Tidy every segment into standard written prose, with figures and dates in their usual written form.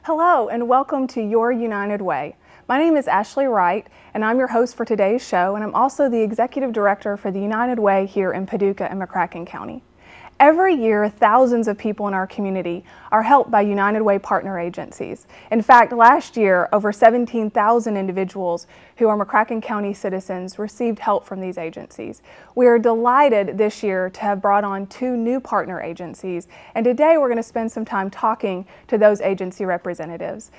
Hello and welcome to Your United Way. My name is Ashley Wright and I'm your host for today's show, and I'm also the Executive Director for the United Way here in Paducah and McCracken County. Every year, thousands of people in our community are helped by United Way partner agencies. In fact, last year, over 17,000 individuals who are McCracken County citizens received help from these agencies. We are delighted this year to have brought on 2 new partner agencies, and today we're going to spend some time talking to those agency representatives.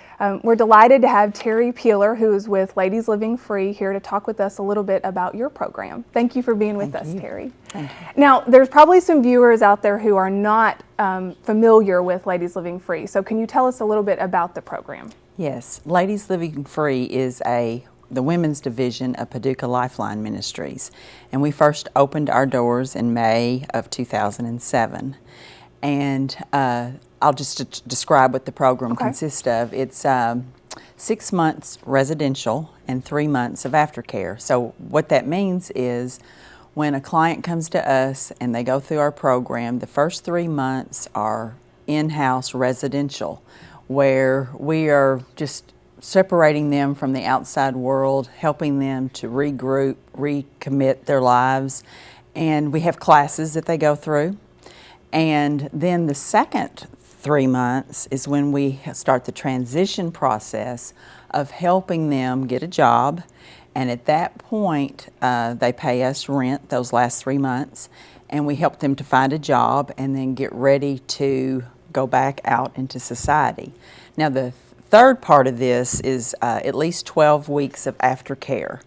We're delighted to have Terrye Peeler, who is with Ladies Living Free, here to talk with us a little bit about your program. Thank you for being with us, Terrye. Thank you. Now, there's probably some viewers out there who are not familiar with Ladies Living Free, so can you tell us a little bit about the program? Yes, Ladies Living Free is the women's division of Paducah Lifeline Ministries, and we first opened our doors in May of 2007. And I'll just describe what the program consists of. It's 6 months residential and 3 months of aftercare. So what that means is, when a client comes to us and they go through our program, the first 3 months are in-house residential, where we are just separating them from the outside world, helping them to regroup, recommit their lives, and we have classes that they go through. And then the second 3 months is when we start the transition process of helping them get a job. And at that point, they pay us rent those last 3 months, and we help them to find a job and then get ready to go back out into society. Now, the third part of this is at least 12 weeks of aftercare,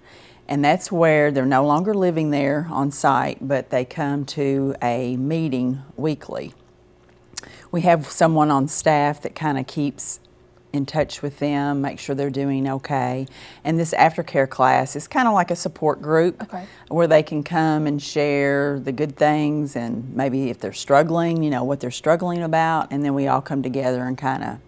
and that's where they're no longer living there on site, but they come to a meeting weekly. We have someone on staff that kind of keeps in touch with them, make sure they're doing okay. And this aftercare class is kind of like a support group where they can come and share the good things and maybe if they're struggling, you know, what they're struggling about, and then we all come together and kind of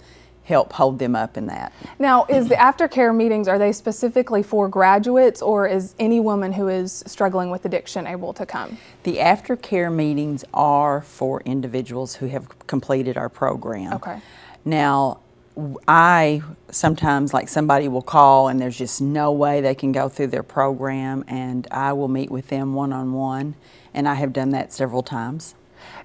help hold them up in that. Now, is the aftercare meetings, are they specifically for graduates, or is any woman who is struggling with addiction able to come? The aftercare meetings are for individuals who have completed our program. Okay. Now, I sometimes, like, somebody will call and there's just no way they can go through their program, and I will meet with them one-on-one, and I have done that several times.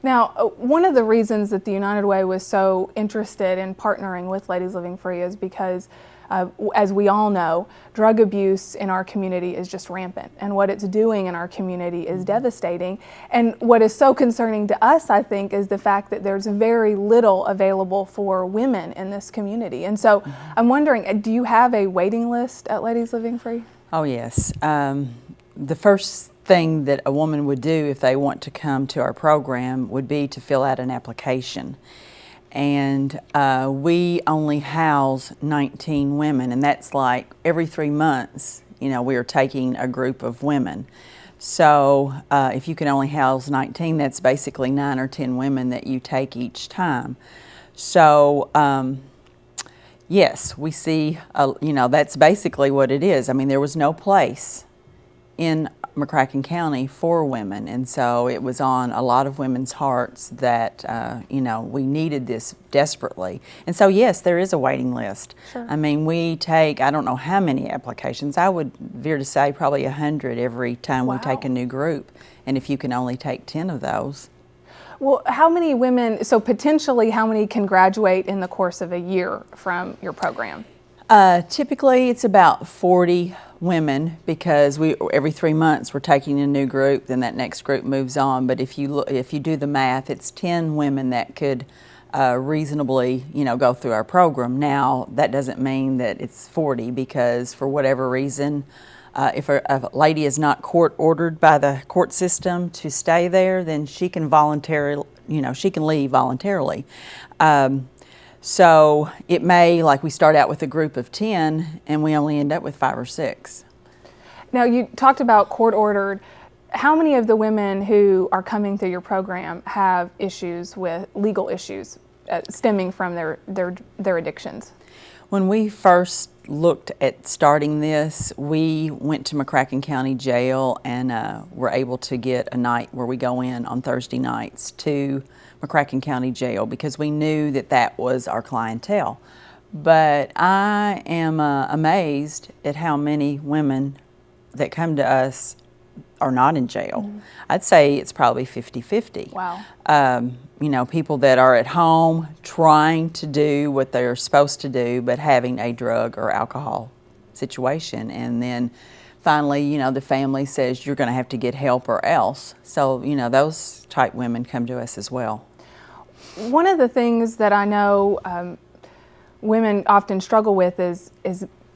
Now, one of the reasons that the United Way was so interested in partnering with Ladies Living Free is because, as we all know, drug abuse in our community is just rampant, and what it's doing in our community is devastating. And what is so concerning to us, I think, is the fact that there's very little available for women in this community. And so I'm wondering, do you have a waiting list at Ladies Living Free? Oh, yes. The first thing that a woman would do if they want to come to our program would be to fill out an application. And we only house 19 women, and that's like every 3 months, you know, we are taking a group of women. So if you can only house 19, that's basically 9 or 10 women that you take each time. So yes, we see, you know, that's basically what it is. I mean, there was no place in McCracken County for women, and so it was on a lot of women's hearts that you know, we needed this desperately. And so yes, there is a waiting list. Sure. I mean, we take, I don't know how many applications, I would veer to say probably 100 every time we take a new group, and if you can only take 10 of those. Well, how many women, so potentially how many can graduate in the course of a year from your program? Typically it's about 40 women, because every 3 months we're taking a new group, then that next group moves on. But if you do the math, it's 10 women that could reasonably, you know, go through our program. Now, that doesn't mean that it's 40, because for whatever reason, if a lady is not court ordered by the court system to stay there, then she can voluntarily, you know, she can leave voluntarily. So it may, like, we start out with a group of 10 and we only end up with 5 or 6. Now, you talked about court ordered. How many of the women who are coming through your program have issues with legal issues stemming from their addictions? When we first looked at starting this, we went to McCracken County Jail and were able to get a night where we go in on Thursday nights to McCracken County Jail, because we knew that that was our clientele. But I am amazed at how many women that come to us are not in jail. I'd say it's probably 50-50. Wow. You know, people that are at home trying to do what they're supposed to do, but having a drug or alcohol situation. And then finally, you know, the family says you're going to have to get help or else. So, you know, those type women come to us as well. One of the things that I know women often struggle with is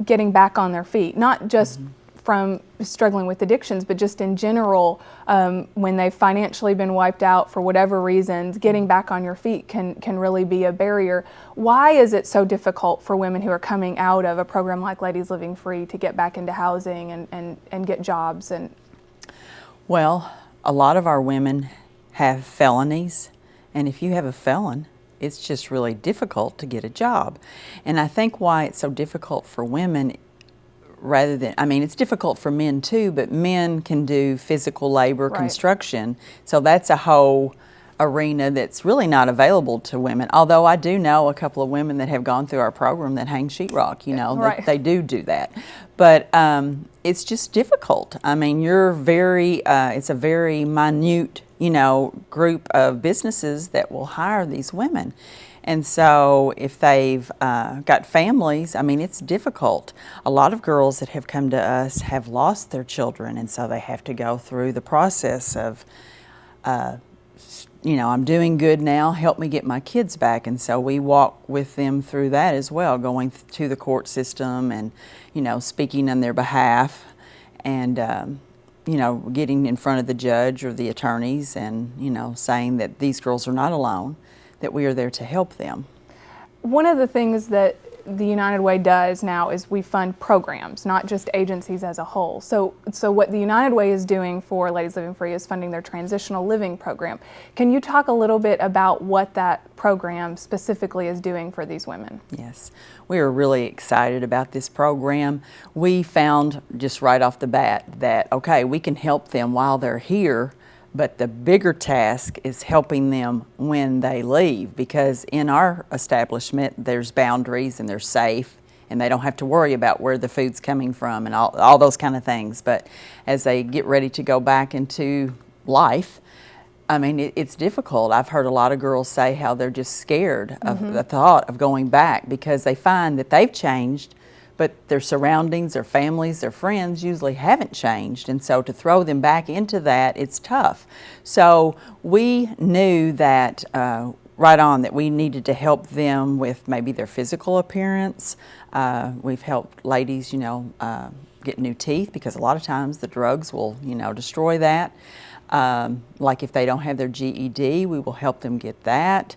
getting back on their feet, not just from struggling with addictions, but just in general, when they've financially been wiped out for whatever reasons, getting back on your feet can really be a barrier. Why is it so difficult for women who are coming out of a program like Ladies Living Free to get back into housing and get jobs? Well, a lot of our women have felonies, and if you have a felon, it's just really difficult to get a job. And I think why it's so difficult for women rather than, I mean, it's difficult for men too, but men can do physical labor, Right. construction, so that's a whole arena that's really not available to women. Although I do know a couple of women that have gone through our program that hang sheetrock, you know, Right. they do that. But it's just difficult. I mean, it's a very minute, you know, group of businesses that will hire these women. And so if they've got families, I mean, it's difficult. A lot of girls that have come to us have lost their children, and so they have to go through the process of, you know, I'm doing good now, help me get my kids back. And so we walk with them through that as well, going to the court system and, you know, speaking on their behalf and, you know, getting in front of the judge or the attorneys and, you know, saying that these girls are not alone, that we are there to help them. One of the things that the United Way does now is we fund programs, not just agencies as a whole. So what the United Way is doing for Ladies Living Free is funding their transitional living program. Can you talk a little bit about what that program specifically is doing for these women? Yes, we are really excited about this program. We found just right off the bat that, okay, we can help them while they're here, but the bigger task is helping them when they leave, because in our establishment there's boundaries and they're safe and they don't have to worry about where the food's coming from and all those kind of things. But as they get ready to go back into life, I mean, it's difficult. I've heard a lot of girls say how they're just scared of the thought of going back because they find that they've changed, but their surroundings, their families, their friends usually haven't changed. And so to throw them back into that, it's tough. So we knew that right on that we needed to help them with maybe their physical appearance. We've helped ladies, you know, get new teeth because a lot of times the drugs will, you know, destroy that. Like if they don't have their GED, we will help them get that.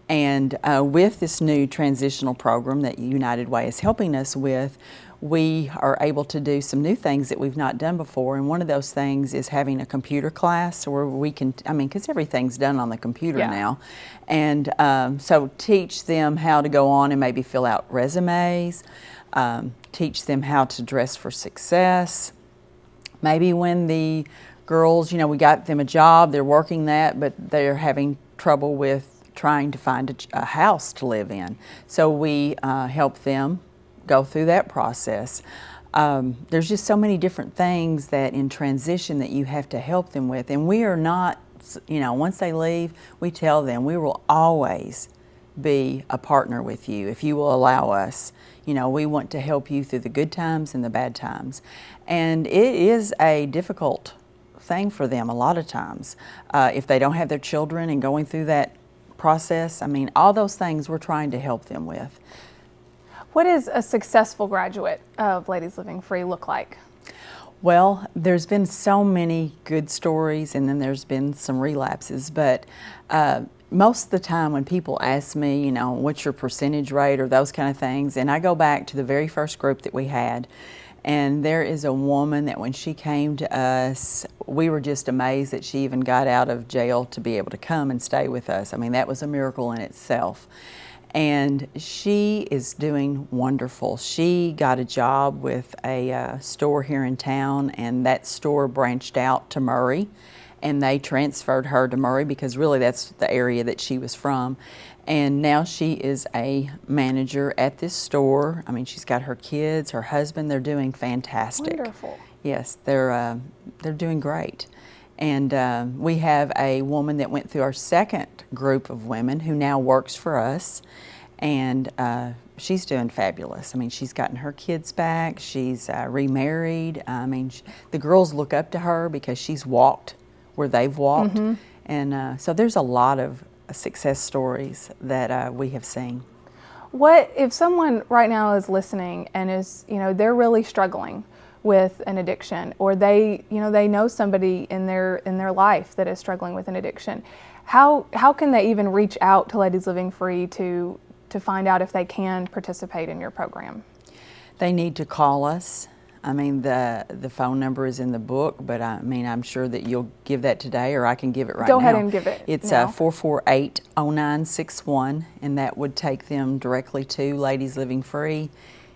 And with this new transitional program that United Way is helping us with, we are able to do some new things that we've not done before. And one of those things is having a computer class where we can, I mean, because everything's done on the computer now. And so teach them how to go on and maybe fill out resumes, teach them how to dress for success. Maybe when the girls, you know, we got them a job, they're working that, but they're having trouble with trying to find a house to live in. So we help them go through that process. There's just so many different things that in transition that you have to help them with. And we are not, you know, once they leave, we tell them we will always be a partner with you if you will allow us. You know, we want to help you through the good times and the bad times. And it is a difficult thing for them a lot of times. If they don't have their children and going through that process, I mean, all those things we're trying to help them with. What does a successful graduate of Ladies Living Free look like? Well, there's been so many good stories and then there's been some relapses, but most of the time when people ask me, you know, what's your percentage rate or those kind of things, and I go back to the very first group that we had, and there is a woman that when she came to us, we were just amazed that she even got out of jail to be able to come and stay with us. I mean, that was a miracle in itself. And she is doing wonderful. She got a job with a store here in town, and that store branched out to Murray. and they transferred her to Murray because really that's the area that she was from. And now she is a manager at this store. I mean, she's got her kids, her husband. They're doing fantastic. Wonderful. Yes, they're doing great. And we have a woman that went through our second group of women who now works for us, and she's doing fabulous. I mean, she's gotten her kids back. She's remarried. I mean, the girls look up to her because she's walked where they've walked. Mm-hmm. And so there's a lot of success stories that we have seen. What if someone right now is listening and is, they're really struggling with an addiction, or they know somebody in their life that is struggling with an addiction? How can they even reach out to Ladies Living Free to find out if they can participate in your program? They need to call us. I mean, the phone number is in the book, but I mean, I'm sure that you'll give that today, or I can give it right now. Go ahead and give it. It's now. 448-0961, and that would take them directly to Ladies Living Free.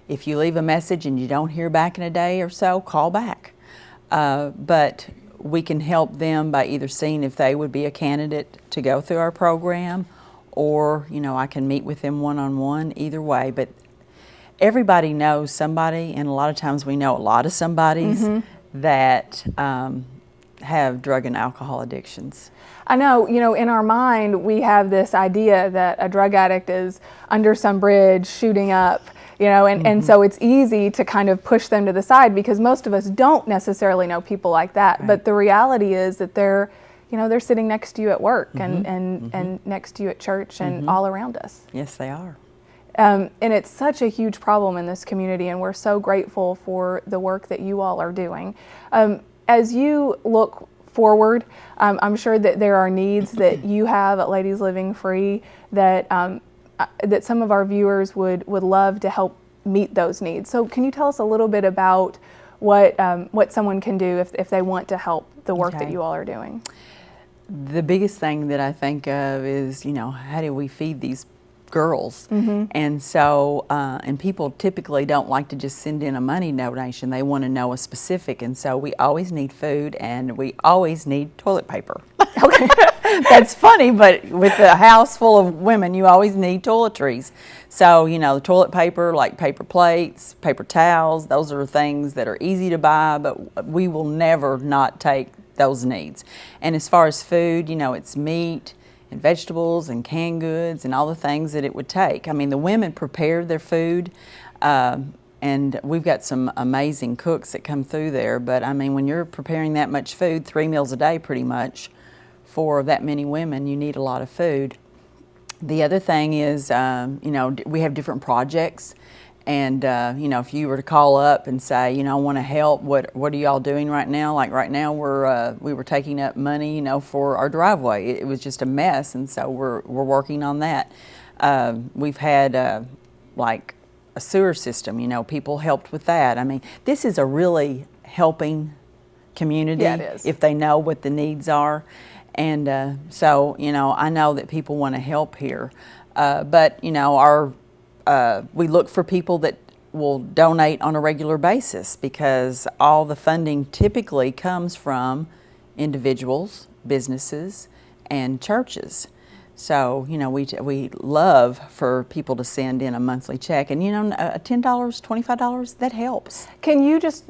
If you leave a message and you don't hear back in a day or so, call back. But we can help them by either seeing if they would be a candidate to go through our program, or I can meet with them one-on-one, either way. But everybody knows somebody, and a lot of times we know a lot of somebodies Mm-hmm. that have drug and alcohol addictions. I know, in our mind, we have this idea that a drug addict is under some bridge shooting up, and so it's easy to kind of push them to the side because most of us don't necessarily know people like that. Right. But the reality is that they're sitting next to you at work and next to you at church and all around us. Yes, they are. And it's such a huge problem in this community, and we're so grateful for the work that you all are doing. As you look forward, I'm sure that there are needs that you have at Ladies Living Free that some of our viewers would love to help meet those needs. So can you tell us a little bit about what someone can do if they want to help the work that you all are doing? The biggest thing that I think of is, how do we feed these girls? And so, and people typically don't like to just send in a money donation. They want to know a specific, and so we always need food and we always need toilet paper. Okay. That's funny, but with a house full of women, you always need toiletries. So, the toilet paper, like paper plates, paper towels, those are things that are easy to buy, but we will never not take those needs. And as far as food, it's meat and vegetables and canned goods and all the things that it would take. I mean, the women prepare their food, and we've got some amazing cooks that come through there. But I mean, when you're preparing that much food, 3 meals a day pretty much, for that many women, you need a lot of food. The other thing is, we have different projects. And, if you were to call up and say, I want to help, what are y'all doing right now? Like right now, we were taking up money, for our driveway. It was just a mess, and so we're working on that. We've had, like a sewer system, people helped with that. I mean, this is a really helping community. Yeah, it is. If they know what the needs are. And so, I know that people want to help here. But, we look for people that will donate on a regular basis because all the funding typically comes from individuals, businesses, and churches. So, we love for people to send in a monthly check. And, $10, $25, that helps. Can you just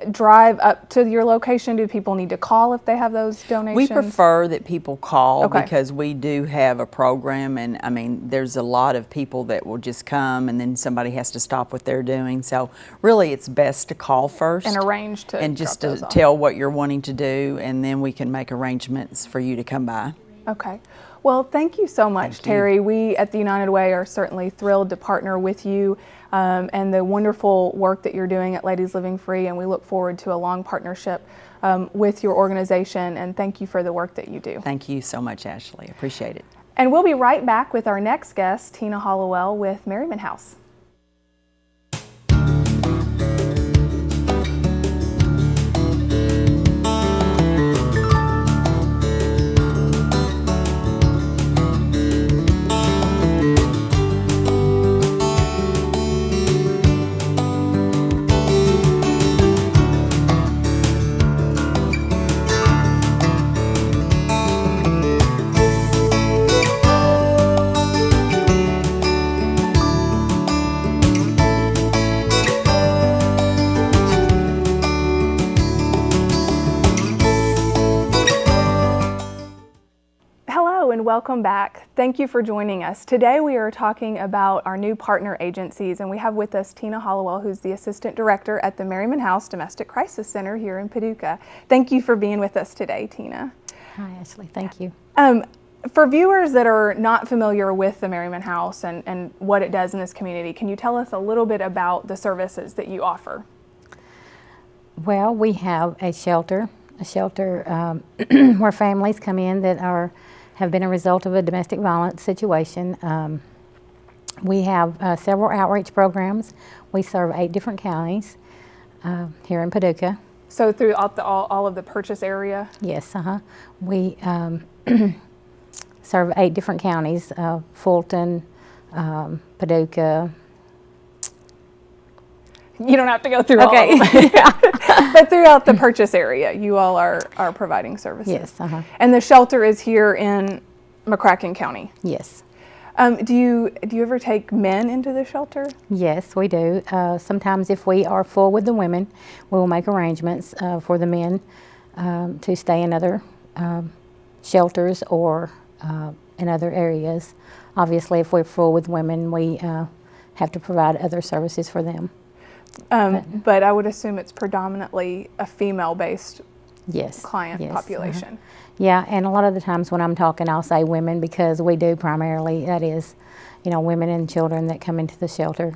drive up to your location? Do people need to call if they have those donations? We prefer that people call Okay. because we do have a program, and I mean, there's a lot of people that will just come and then somebody has to stop what they're doing. So really it's best to call first. And arrange to and just drop to those off. tell what you're wanting to do, and then we can make arrangements for you to come by. Okay. Well, thank you so much, Thank you. Terry. We at the United Way are certainly thrilled to partner with you and the wonderful work that you're doing at Ladies Living Free, and we look forward to a long partnership with your organization, and thank you for the work that you do. Thank you so much, Ashley. Appreciate it. And we'll be right back with our next guest, Tina Hollowell with Merryman House. Hello and welcome back. Thank you for joining us. Today we are talking about our new partner agencies, and we have with us Tina Hollowell, who's the Assistant Director at the Merryman House Domestic Crisis Center here in Paducah. Thank you for being with us today, Tina. Hi, Ashley. Thank you. For viewers that are not familiar with the Merryman House and what it does in this community, can you tell us a little bit about the services that you offer? Well, we have a shelter where families come in that have been a result of a domestic violence situation. We have several outreach programs. We serve 8 different counties here in Paducah. So throughout all of the purchase area? Yes, we serve 8 different counties, Fulton, Paducah. You don't have to go through all of them. But throughout the purchase area, you all are providing services. Yes. And the shelter is here in McCracken County. Yes. Do you ever take men into the shelter? Yes, we do. Sometimes if we are full with the women, we will make arrangements for the men to stay in other shelters or in other areas. Obviously, if we're full with women, we have to provide other services for them. But I would assume it's predominantly a female-based client population. Yeah, and a lot of the times when I'm talking, I'll say women because we do primarily, that is, women and children that come into the shelter.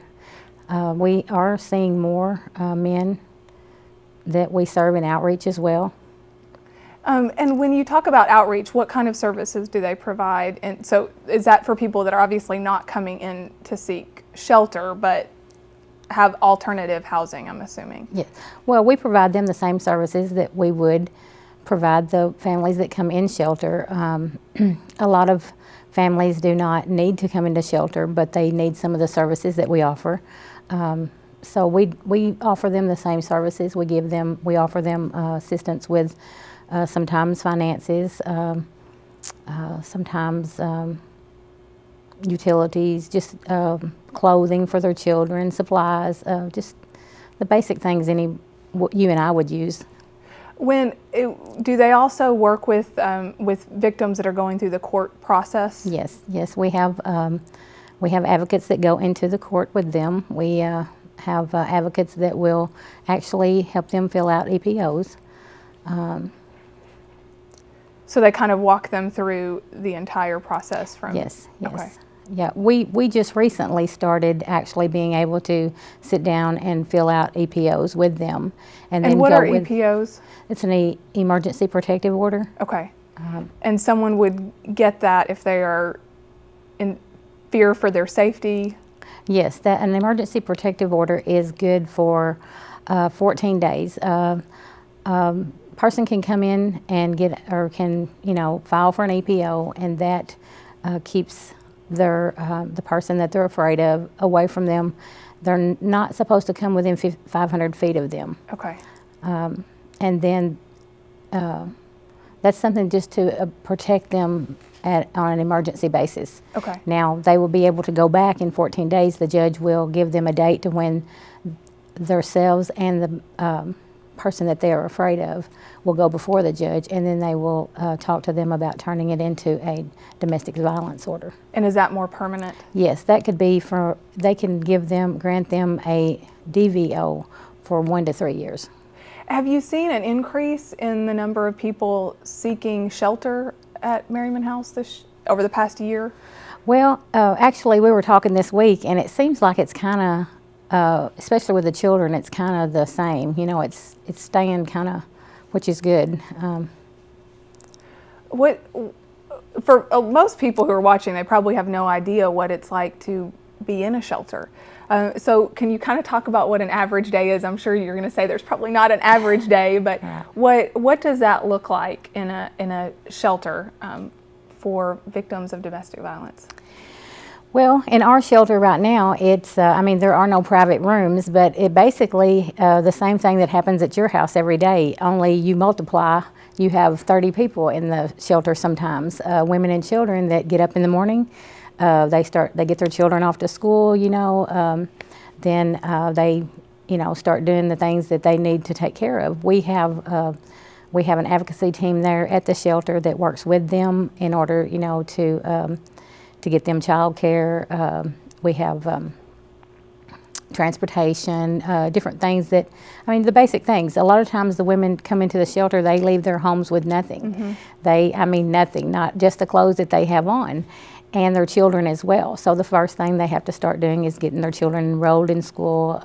We are seeing more men that we serve in outreach as well. And when you talk about outreach, what kind of services do they provide? And so is that for people that are obviously not coming in to seek shelter, but have alternative housing, I'm assuming? Yes. Well, we provide them the same services that we would provide the families that come in shelter. A lot of families do not need to come into shelter, but they need some of the services that we offer. So we offer them the same services. We offer them assistance with sometimes finances, sometimes utilities, just clothing for their children, supplies, just the basic things you and I would use. Do they also work with victims that are going through the court process? Yes, we have advocates that go into the court with them. We have advocates that will actually help them fill out EPOs. So they kind of walk them through the entire process from? Yes. Okay. Yeah, we just recently started actually being able to sit down and fill out EPOs with them. And what are EPOs? It's an emergency protective order. Okay. And someone would get that if they are in fear for their safety? Yes, an emergency protective order is good for 14 days. Person can come in and can file for an EPO, and that keeps the person that they're afraid of away from them. They're not supposed to come within 500 feet of them. Okay. And then that's something just to protect them on an emergency basis. Okay. Now, they will be able to go back in 14 days. The judge will give them a date to when themselves and the person that they are afraid of will go before the judge, and then they will talk to them about turning it into a domestic violence order. And is that more permanent? Yes, that could be they can grant them a DVO for 1 to 3 years. Have you seen an increase in the number of people seeking shelter at Merryman House over the past year? Well, actually, we were talking this week, and it seems like it's kind of, especially with the children, it's kind of the same. It's staying kind of, which is good. For most people who are watching, they probably have no idea what it's like to be in a shelter. So can you kind of talk about what an average day is? I'm sure you're going to say there's probably not an average day, but what does that look like in a shelter for victims of domestic violence? Well, in our shelter right now, it's, there are no private rooms, but it basically the same thing that happens at your house every day, only you multiply. You have 30 people in the shelter sometimes, women and children that get up in the morning. They get their children off to school, then they, start doing the things that they need to take care of. We have We have an advocacy team there at the shelter that works with them in order, to get them child care. We have transportation, different things the basic things. A lot of times the women come into the shelter, they leave their homes with nothing. Nothing, not just the clothes that they have on, and their children as well. So the first thing they have to start doing is getting their children enrolled in school,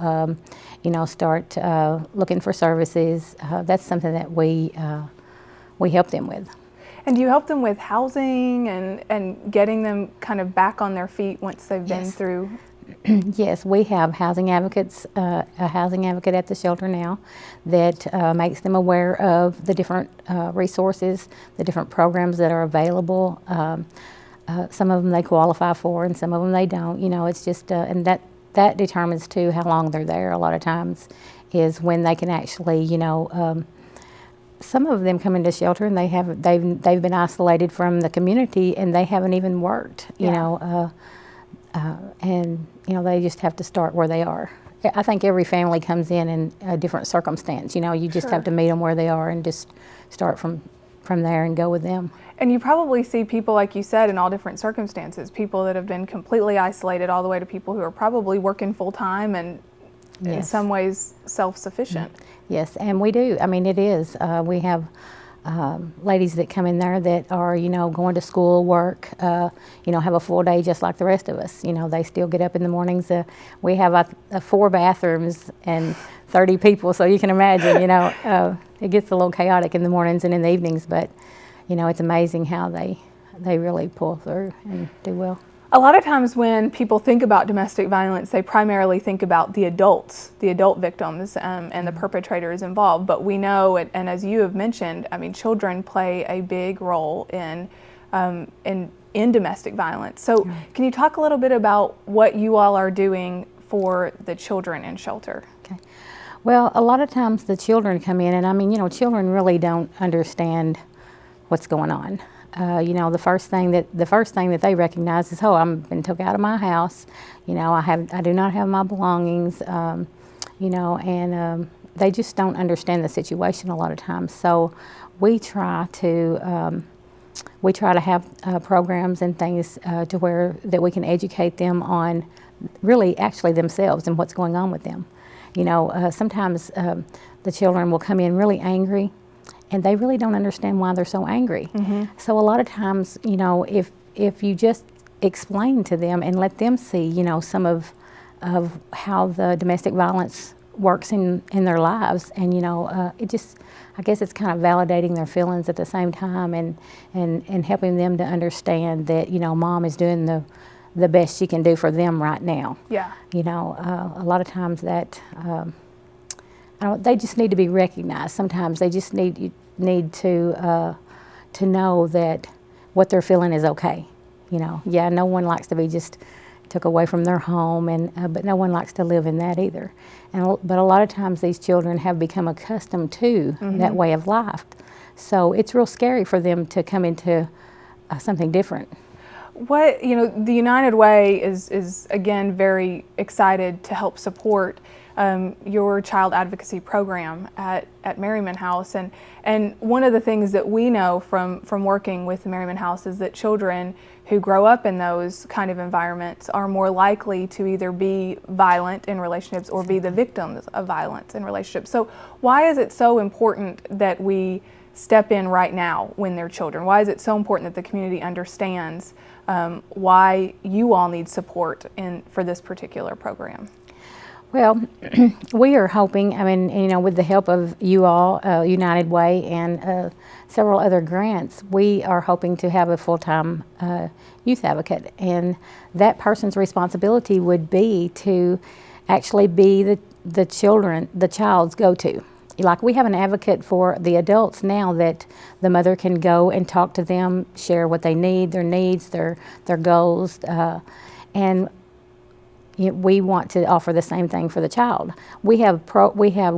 start looking for services. That's something that we help them with. And do you help them with housing and getting them kind of back on their feet once they've been through? Yes, we have housing advocates, a housing advocate at the shelter now that makes them aware of the different resources, the different programs that are available. Some of them they qualify for and some of them they don't. It's just, and that determines too how long they're there a lot of times is when they can actually, some of them come into shelter and they've been isolated from the community and they haven't even worked, they just have to start where they are. I think every family comes in a different circumstance. You just have to meet them where they are and just start from there and go with them. And you probably see people, like you said, in all different circumstances, people that have been completely isolated all the way to people who are probably working full time and in some ways self-sufficient. Yes, and we do. It is. We have ladies that come in there that are, going to school, work, have a full day just like the rest of us. They still get up in the mornings. We have 4 bathrooms and 30 people, so you can imagine, it gets a little chaotic in the mornings and in the evenings, but, it's amazing how they really pull through and do well. A lot of times when people think about domestic violence, they primarily think about the adults, the adult victims, and the perpetrators involved. But we know, and as you have mentioned, children play a big role in domestic violence. So can you talk a little bit about what you all are doing for the children in shelter? Okay. Well, a lot of times the children come in, and children really don't understand what's going on. The first thing that they recognize is, I've been took out of my house. I do not have my belongings. And they just don't understand the situation a lot of times. So we try to have programs and things to where that we can educate them on really actually themselves and what's going on with them. Sometimes the children will come in really angry, and they really don't understand why they're so angry. So a lot of times, if you just explain to them and let them see, some of how the domestic violence works in their lives, and I guess it's kind of validating their feelings at the same time, and helping them to understand that mom is doing the best she can do for them right now. Yeah. A lot of times that. They just need to be recognized. Sometimes they just need to know that what they're feeling is okay. No one likes to be just took away from their home, but no one likes to live in that either. But a lot of times these children have become accustomed to that way of life, so it's real scary for them to come into something different. The United Way is again very excited to help support your child advocacy program at Merryman House, and one of the things that we know from working with the Merryman House is that children who grow up in those kind of environments are more likely to either be violent in relationships or be the victims of violence in relationships. So why is it so important that we step in right now when they're children? Why is it so important that the community understands why you all need support for this particular program? Well, we are hoping, with the help of you all, United Way, and several other grants, we are hoping to have a full-time youth advocate. And that person's responsibility would be to actually be the child's go-to. Like, we have an advocate for the adults now that the mother can go and talk to them, share what they need, their needs, their goals, and we want to offer the same thing for the child. We have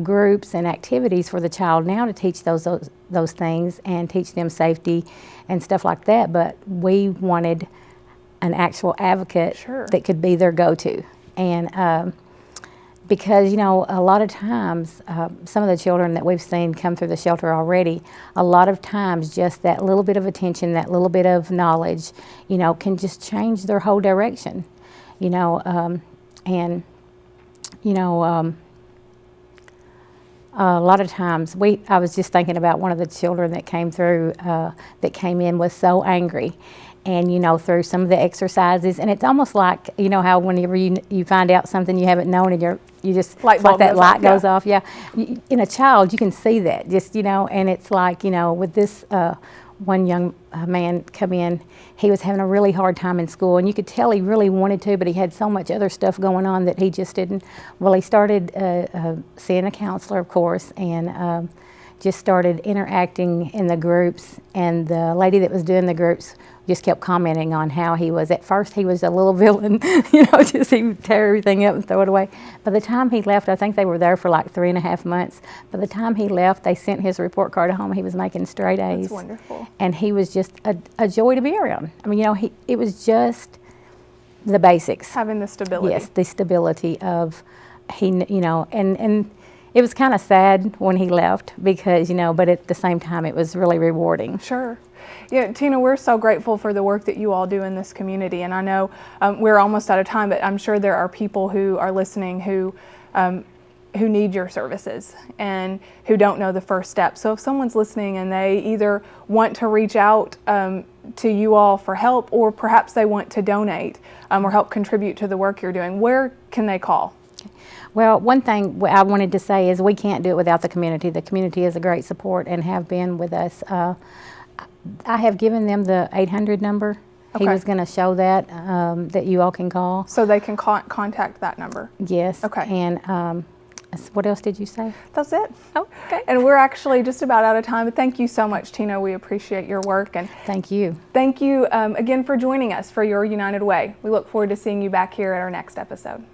groups and activities for the child now to teach those things and teach them safety and stuff like that. But we wanted an actual advocate that could be their go-to. And because, you know, a lot of times, some of the children that we've seen come through the shelter already, a lot of times just that little bit of attention, that little bit of knowledge, you know, can just change their whole direction, you know, and, you know, a lot of times, I was just thinking about one of the children that came through, that came in was so angry. And, you know, through some of the exercises, and it's almost like, you know, how whenever you find out something you haven't known and you just, Light it's like bulb that goes light off, goes yeah. off, yeah. In a child, you can see that, just, you know, and it's like, you know, with this one young man come in, he was having a really hard time in school, and you could tell he really wanted to, but he had so much other stuff going on that he just didn't. Well, he started seeing a counselor, of course, and just started interacting in the groups, and the lady that was doing the groups just kept commenting on how he was. At first he was a little villain, you know, just he would tear everything up and throw it away. By the time he left, I think they were there for like 3.5 months. By the time he left, they sent his report card home. He was making straight A's. That's wonderful. And he was just a joy to be around. I mean, you know, it was just the basics. Having the stability. Yes, the stability of, you know, and it was kind of sad when he left because, you know, but at the same time it was really rewarding. Sure. Yeah, Tina, we're so grateful for the work that you all do in this community, and I know we're almost out of time, but I'm sure there are people who are listening who need your services and who don't know the first step. So if someone's listening and they either want to reach out to you all for help, or perhaps they want to donate or help contribute to the work you're doing, where can they call? Well, one thing I wanted to say is we can't do it without the community. The community is a great support and have been with us. I have given them the 800 number. Okay. He was going to show that, that you all can call. So they can contact that number. Yes. Okay. And what else did you say? That's it. Okay. And we're actually just about out of time, but thank you so much, Tina. We appreciate your work. And Thank you. thank you again for joining us for Your United Way. We look forward to seeing you back here at our next episode.